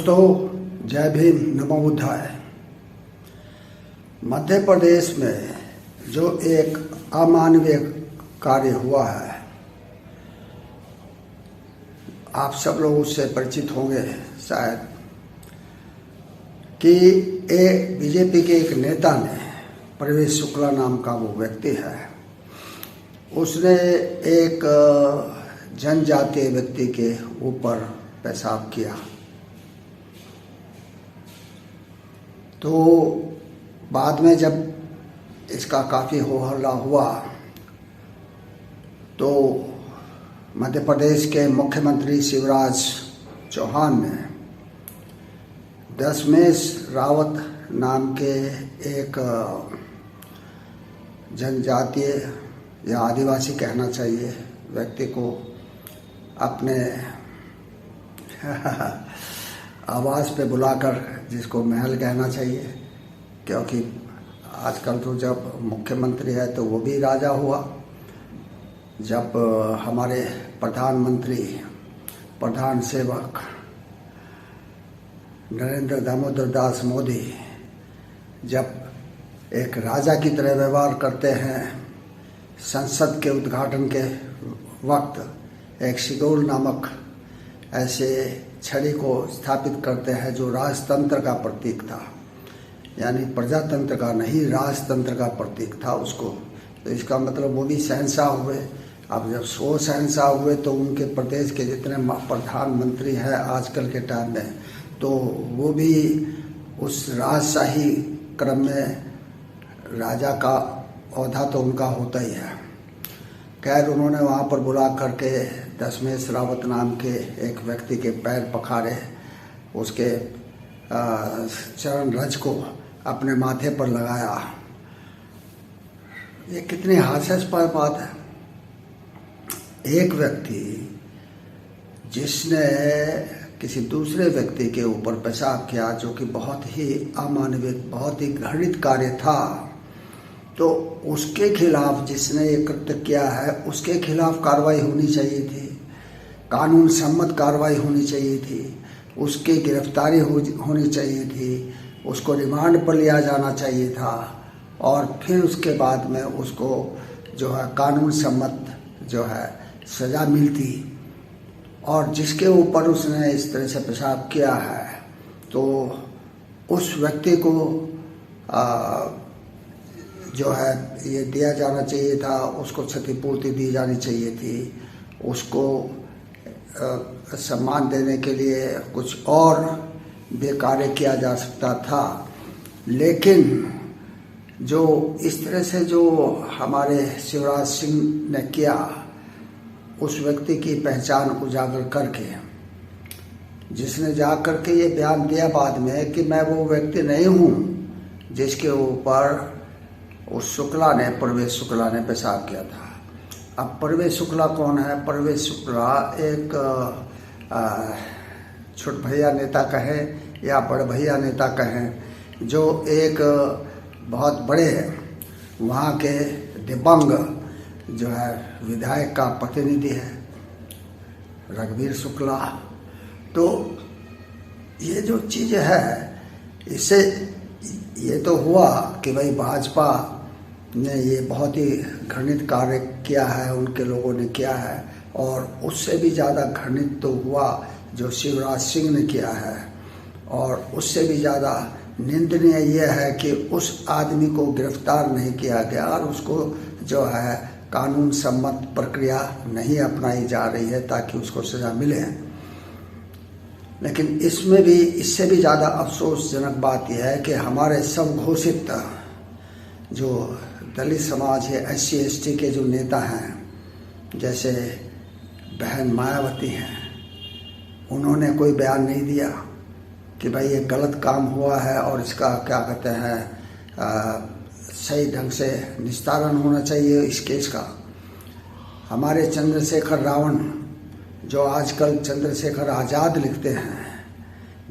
दोस्तों, जय भीम, नमो बुद्धाय। मध्य प्रदेश में जो एक अमानवीय कार्य हुआ है, आप सब लोग उससे परिचित होंगे शायद, कि बीजेपी के एक नेता ने, प्रवेश शुक्ला नाम का वो व्यक्ति है, उसने एक जनजातीय व्यक्ति के ऊपर पेशाब किया। तो बाद में जब इसका काफ़ी हो हल्ला हुआ तो मध्य प्रदेश के मुख्यमंत्री शिवराज चौहान ने दशमेश रावत नाम के एक जनजातीय या आदिवासी कहना चाहिए व्यक्ति को अपने आवास पे बुलाकर, जिसको महल कहना चाहिए, क्योंकि आजकल तो जब मुख्यमंत्री है तो वो भी राजा हुआ। जब हमारे प्रधानमंत्री, प्रधान सेवक नरेंद्र दामोदर दास मोदी जब एक राजा की तरह व्यवहार करते हैं, संसद के उद्घाटन के वक्त एक शिगोल नामक ऐसे छड़ी को स्थापित करते हैं जो राजतंत्र का प्रतीक था, यानी प्रजातंत्र का नहीं, राजतंत्र का प्रतीक था उसको। तो इसका मतलब वो भी शहंशाह हुए। अब जब 100 शहंशाह हुए तो उनके प्रदेश के जितने प्रधानमंत्री हैं आजकल के टाइम में, तो वो भी उस राजशाही क्रम में राजा का औहदा तो उनका होता ही है। खैर, उन्होंने वहाँ पर बुला करके दशमेश रावत नाम के एक व्यक्ति के पैर पखारे, उसके चरण रज को अपने माथे पर लगाया। ये कितनी हास्यास्पद बात है। एक व्यक्ति जिसने किसी दूसरे व्यक्ति के ऊपर पेशाब किया, जो कि बहुत ही अमानवीय, बहुत ही घृणित कार्य था, तो उसके खिलाफ, जिसने ये कृत्य किया है, उसके खिलाफ कार्रवाई होनी चाहिए थी, कानून सम्मत कार्रवाई होनी चाहिए थी, उसकी गिरफ्तारी होनी चाहिए थी, उसको रिमांड पर लिया जाना चाहिए था, और फिर उसके बाद में उसको जो है कानून सम्मत जो है सज़ा मिलती। और जिसके ऊपर उसने इस तरह से पेशाब किया है, तो उस व्यक्ति को जो है ये दिया जाना चाहिए था, उसको क्षतिपूर्ति दी जानी चाहिए थी, उसको सम्मान देने के लिए कुछ और भी कार्य किया जा सकता था। लेकिन जो इस तरह से जो हमारे शिवराज सिंह ने किया, उस व्यक्ति की पहचान उजागर करके, जिसने जा करके ये बयान दिया बाद में कि मैं वो व्यक्ति नहीं हूँ जिसके ऊपर उस शुक्ला ने, प्रवेश शुक्ला ने पेशाब किया था। अब प्रवेश शुक्ला कौन है? प्रवेश शुक्ला एक छोट भैया नेता कहें या बड़ भैया नेता कहें, जो एक बहुत बड़े वहाँ के दिवंग जो है विधायक का प्रतिनिधि है, रघुवीर शुक्ला। तो ये जो चीज़ है, इससे ये तो हुआ कि भाई भाजपा ने ये बहुत ही घृणित कार्य किया है, उनके लोगों ने किया है, और उससे भी ज़्यादा घृणित तो हुआ जो शिवराज सिंह ने किया है, और उससे भी ज़्यादा निंदनीय ये है कि उस आदमी को गिरफ्तार नहीं किया गया और उसको जो है कानून सम्मत प्रक्रिया नहीं अपनाई जा रही है ताकि उसको सज़ा मिले। लेकिन इसमें भी, इससे भी ज़्यादा अफसोसजनक बात यह है कि हमारे सब घोषित जो दलित समाज है, SC ST के जो नेता हैं, जैसे बहन मायावती हैं, उन्होंने कोई बयान नहीं दिया कि भाई ये गलत काम हुआ है और इसका क्या कहते हैं सही ढंग से निस्तारण होना चाहिए इस केस का। हमारे चंद्रशेखर रावण, जो आजकल चंद्रशेखर आज़ाद लिखते हैं,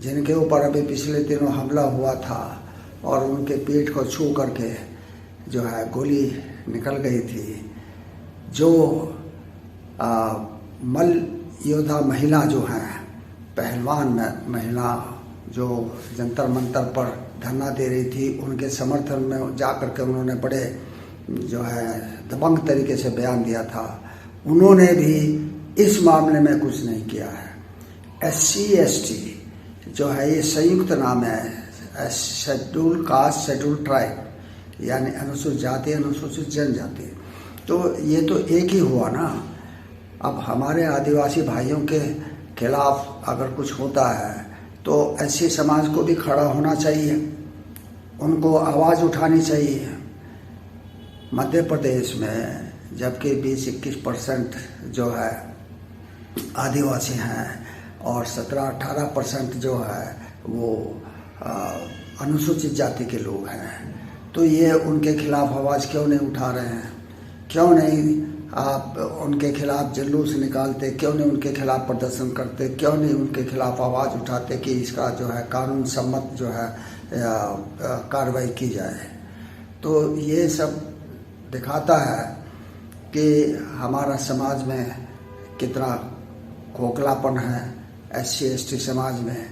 जिनके ऊपर अभी पिछले दिनों हमला हुआ था और उनके पीठ को छू करके जो है गोली निकल गई थी, जो मल्ल योद्धा महिला जो हैं, पहलवान महिला जो जंतर मंतर पर धरना दे रही थी, उनके समर्थन में जा कर के उन्होंने बड़े जो है दबंग तरीके से बयान दिया था। उन्होंने भी इस मामले में कुछ नहीं किया है। SC/ST जो है ये संयुक्त नाम है, शेड्यूल कास्ट शेड्यूल ट्राइब, यानी अनुसूचित जाति अनुसूचित जनजाति। तो ये तो एक ही हुआ ना। अब हमारे आदिवासी भाइयों के खिलाफ अगर कुछ होता है तो SC समाज को भी खड़ा होना चाहिए, उनको आवाज़ उठानी चाहिए। मध्य प्रदेश में जबकि 20-21% जो है आदिवासी हैं और 17-18% जो है वो अनुसूचित जाति के लोग हैं, तो ये उनके खिलाफ आवाज़ क्यों नहीं उठा रहे हैं? क्यों नहीं आप उनके खिलाफ जुलूस निकालते? क्यों नहीं उनके खिलाफ प्रदर्शन करते? क्यों नहीं उनके खिलाफ आवाज़ उठाते कि इसका जो है कानून सम्मत जो है कार्रवाई की जाए? तो ये सब दिखाता है कि हमारा समाज में कितना खोखलापन है। SC/ST समाज में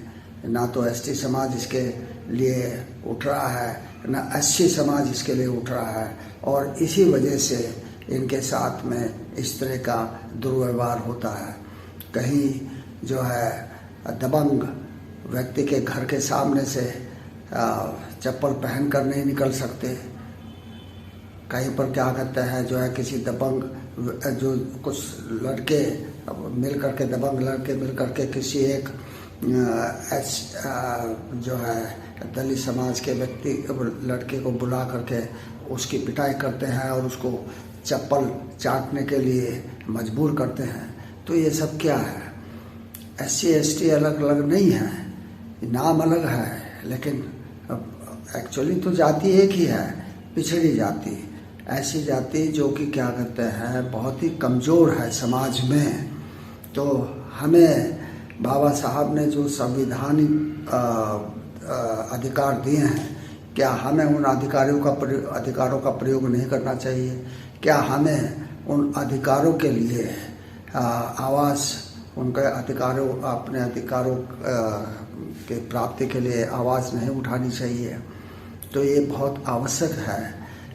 ना तो ST समाज इसके लिए उठ रहा है, ना SC समाज इसके लिए उठ रहा है, और इसी वजह से इनके साथ में इस तरह का दुर्व्यवहार होता है। कहीं जो है दबंग व्यक्ति के घर के सामने से चप्पल पहन कर नहीं निकल सकते। कहीं पर क्या कहते हैं जो है किसी दबंग जो कुछ लड़के मिल करके दबंग लड़के मिल करके किसी एक जो है दलित समाज के व्यक्ति लड़के को बुला करके उसकी पिटाई करते हैं और उसको चप्पल चाटने के लिए मजबूर करते हैं। तो ये सब क्या है? SC/ST अलग अलग नहीं है, नाम अलग है, लेकिन एक्चुअली तो जाति एक ही है, पिछड़ी जाति। ऐसी जाति जो कि क्या कहते हैं बहुत ही कमज़ोर है समाज में। तो हमें बाबा साहब ने जो संविधानिक अधिकार दिए हैं, क्या हमें उन अधिकारों का प्रयोग नहीं करना चाहिए? क्या हमें उन अधिकारों के लिए आवाज़, उनके अधिकारों अपने अधिकारों के प्राप्ति के लिए आवाज़ नहीं उठानी चाहिए? तो ये बहुत आवश्यक है।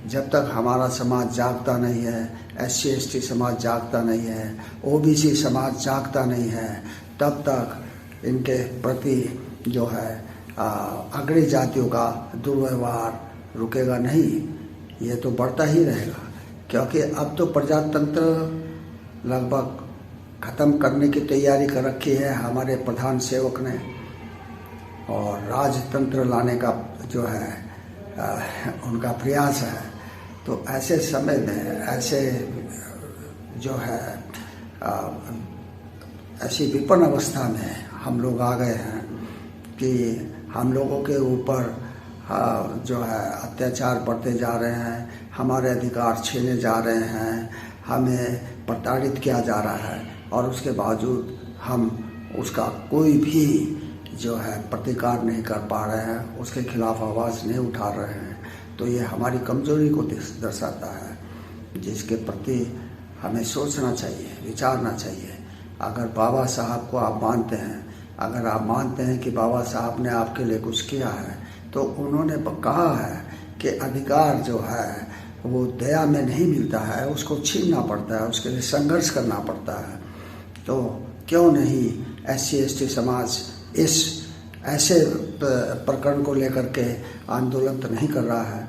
जब तक हमारा समाज जागता नहीं है, SC/ST समाज जागता नहीं है, OBC समाज जागता नहीं है, तब तक इनके प्रति जो है अग्रणी जातियों का दुर्व्यवहार रुकेगा नहीं, ये तो बढ़ता ही रहेगा। क्योंकि अब तो प्रजातंत्र लगभग ख़त्म करने की तैयारी कर रखी है हमारे प्रधान सेवक ने, और राजतंत्र लाने का जो है उनका प्रयास है। तो ऐसे समय में ऐसे जो है ऐसी विपन्न अवस्था में हम लोग आ गए हैं कि हम लोगों के ऊपर जो है अत्याचार बढ़ते जा रहे हैं, हमारे अधिकार छीने जा रहे हैं, हमें प्रताड़ित किया जा रहा है, और उसके बावजूद हम उसका कोई भी जो है प्रतिकार नहीं कर पा रहे हैं, उसके खिलाफ आवाज़ नहीं उठा रहे हैं। तो ये हमारी कमजोरी को दर्शाता है, जिसके प्रति हमें सोचना चाहिए, विचारना चाहिए। अगर बाबा साहब को आप मानते हैं, अगर आप मानते हैं कि बाबा साहब ने आपके लिए कुछ किया है, तो उन्होंने कहा है कि अधिकार जो है वो दया में नहीं मिलता है, उसको छीनना पड़ता है, उसके लिए संघर्ष करना पड़ता है। तो क्यों नहीं SC/ST समाज इस ऐसे प्रकरण को लेकर के आंदोलन तो नहीं कर रहा है?